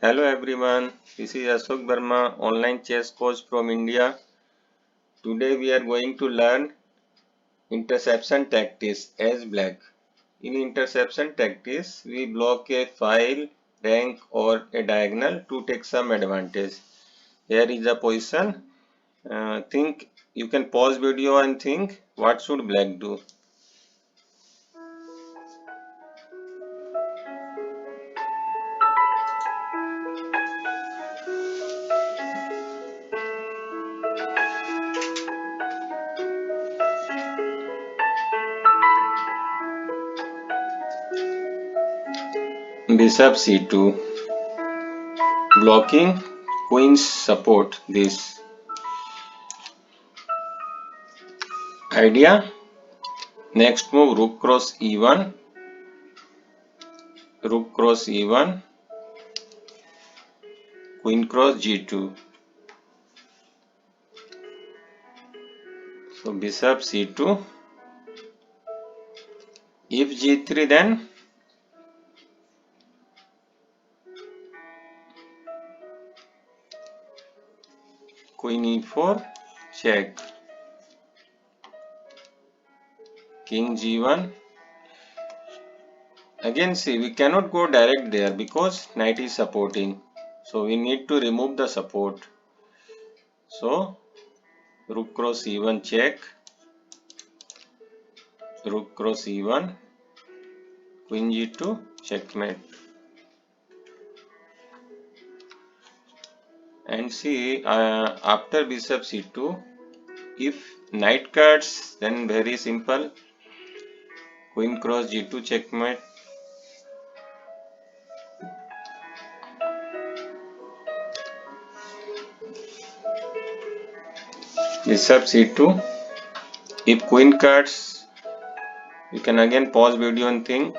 Hello everyone, this is Ashok Verma, online chess coach from India. Today we are going to learn interception tactics as black. In interception tactics, we block a file, rank or a diagonal to take some advantage. Here is the position. Think you can pause video and think what should black do. Bishop c2, blocking queen's support this. Idea, next move rook cross e1, rook cross e1, queen cross g2. So bishop c2, if g3 then queen e4 check, king g1. Again see, we cannot go direct there because knight is supporting, so we need to remove the support. So rook cross e1 check, rook cross e1, queen g2 checkmate. And see, after bishop c2, if knight cuts, then very simple, queen cross g2 checkmate. Bishop c2, if queen cuts, you can again pause video and think.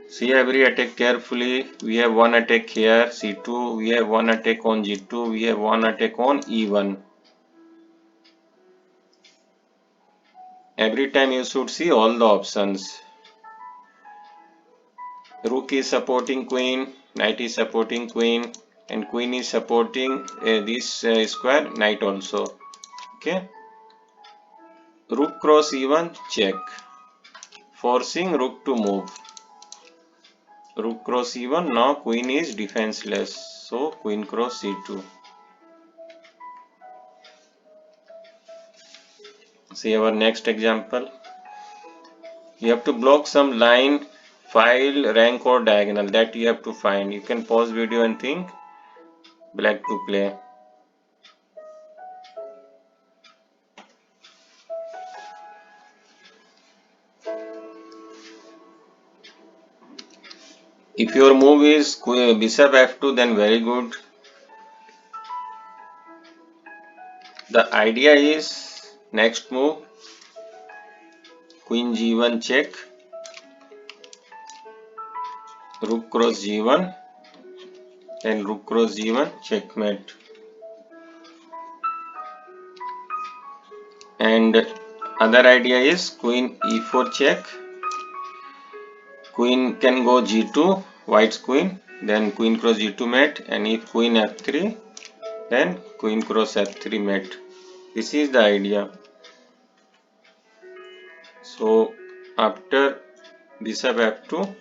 See every attack carefully. We have one attack here, c2, we have one attack on g2, we have one attack on e1. Every time you should see all the options. Rook is supporting queen, knight is supporting queen, and queen is supporting this square, knight also. Okay. Rook cross e1 check, forcing rook to move. Rook cross e1, now queen is defenseless, so queen cross c2. See our next example. You have to block some line, file, rank or diagonal, that you have to find. You can pause video and think black to play. If your move is bishop f2, then very good. The idea is next move queen g1 check, rook cross g1, then rook cross g1 checkmate. And other idea is queen e4 check, queen can go g2, white's queen, then queen cross g2 mate, and if queen f3, then queen cross f3 mate. This is the idea. So after bishop f2,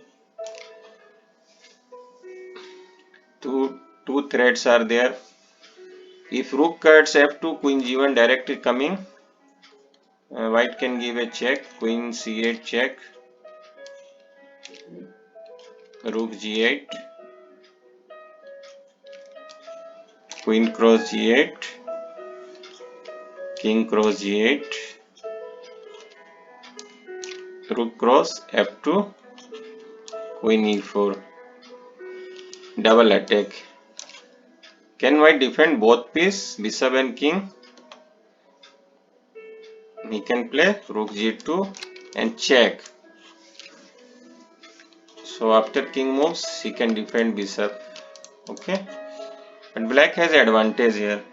two threads are there. If rook cuts f2, queen g1 directly coming, white can give a check, queen c8 check, rook g8, queen cross g8, king cross g8, rook cross f2, queen e4, double attack. Can white defend both pieces, bishop and king? He can play rook g2 and check. So after king moves, he can defend bishop. Okay, but black has advantage here.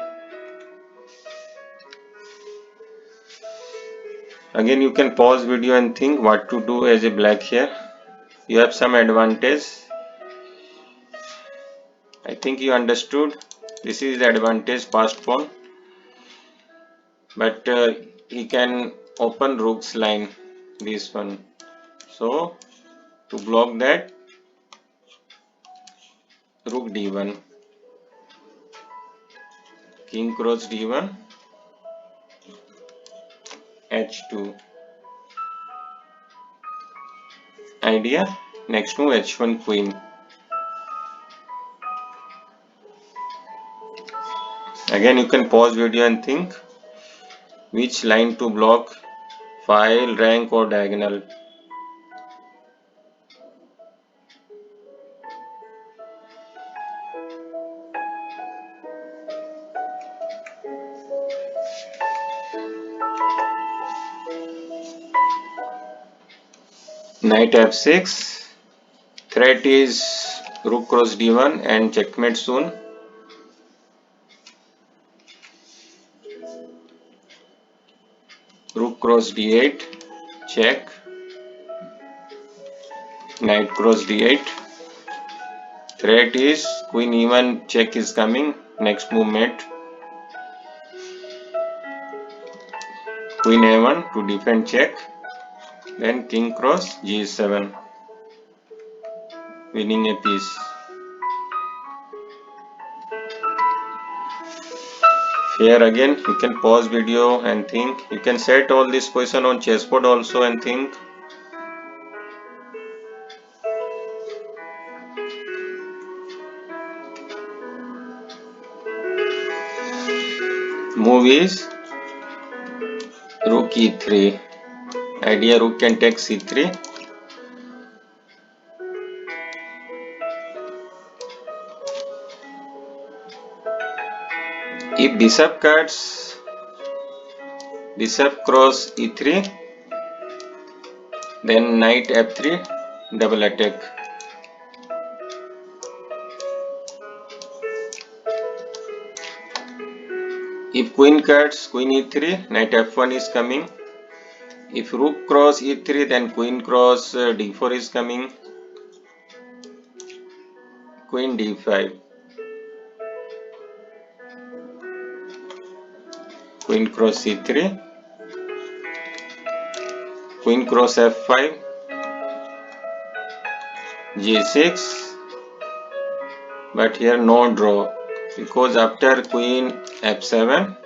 Again, you can pause video and think what to do as a black here. you have some advantage. I think you understood. This is the advantage passed pawn, but he can open rook's line, this one. So to block that, rook d1, king cross d1, h2. Idea. Next move h1 queen. Again you can pause video and think which line to block, file, rank or diagonal. Knight f6. Threat is rook cross d1 and checkmate soon. Rook cross d8, check. Knight cross d8. Threat is queen e1, check is coming. Next move mate. Queen a1 to defend check. Then king cross g7, winning a piece. Here again you can pause video and think. You can set all this position on chessboard also and think. Move is rook e3. Idea rook can take c3. If bishop cuts, bishop cross e3, then knight f3, double attack. If queen cuts, queen e3, knight f1 is coming. If rook cross e3, then queen cross d4 is coming. Queen d5. Queen cross c3. Queen cross f5. g6. But here no draw, because after queen f7,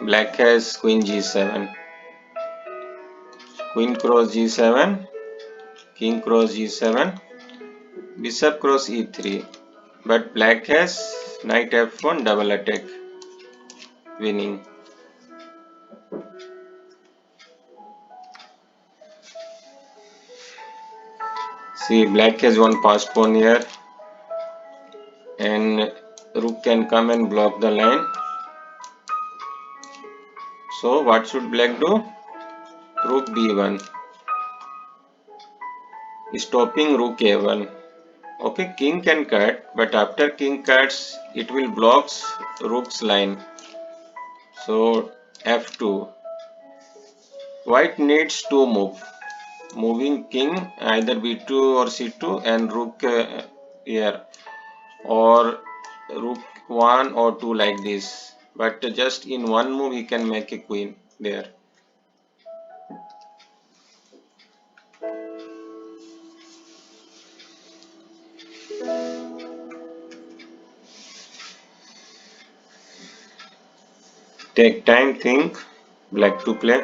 black has queen g7. Queen cross g7, king cross g7, bishop cross e3, but black has knight f1, double attack, winning. See, black has one passed pawn here, and rook can come and block the line. So what should black do? Rook b1, stopping rook a1. Okay, king can cut, but after king cuts, it will blocks rook's line. So f2. White needs to move. Moving king either b2 or c2 and rook here, or rook 1 or 2 like this. But just in one move he can make a queen there. Take time, think. Black to play.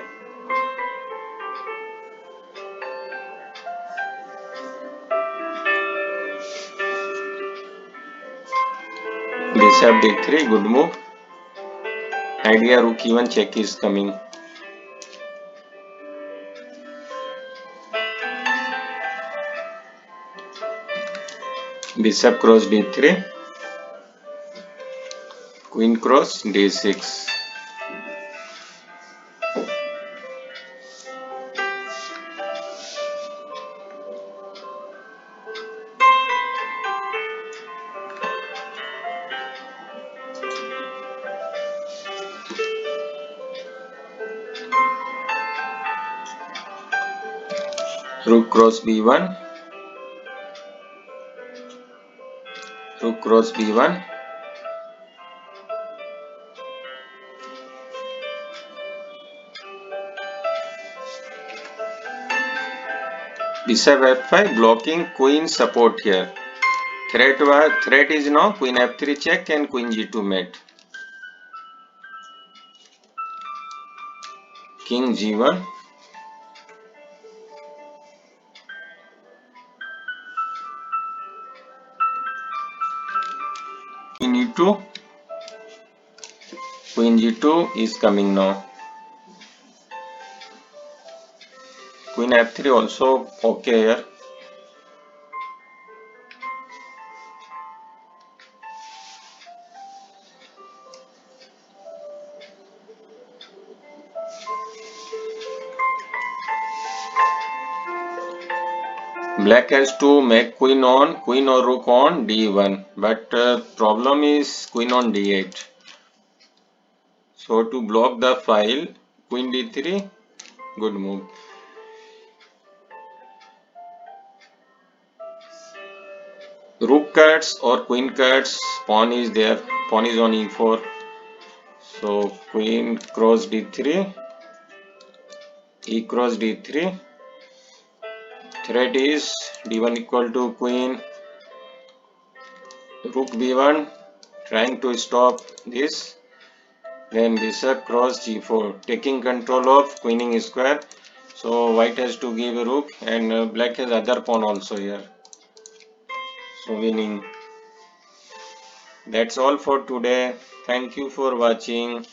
Bishop d3, good move. Idea rook e1 check is coming. Bishop cross d3. Queen cross d6. Rook cross b1. rook cross b1, bishop f5, blocking queen support here. Threat is now queen f3 check and queen g2 mate. King g1, queen e2, queen g2 is coming now. Queen f3 also okay here. Black has to make queen or rook on d1, but problem is queen on d8. So to block the file, queen d3, good move. Rook cuts or queen cuts, pawn is there, pawn is on e4. So queen cross d3, e cross d3. Threat is d1 equal to queen, rook b1, trying to stop this. Then bishop cross g4, taking control of queening square. So white has to give a rook, and black has other pawn also here. So winning. That's all for today. Thank you for watching.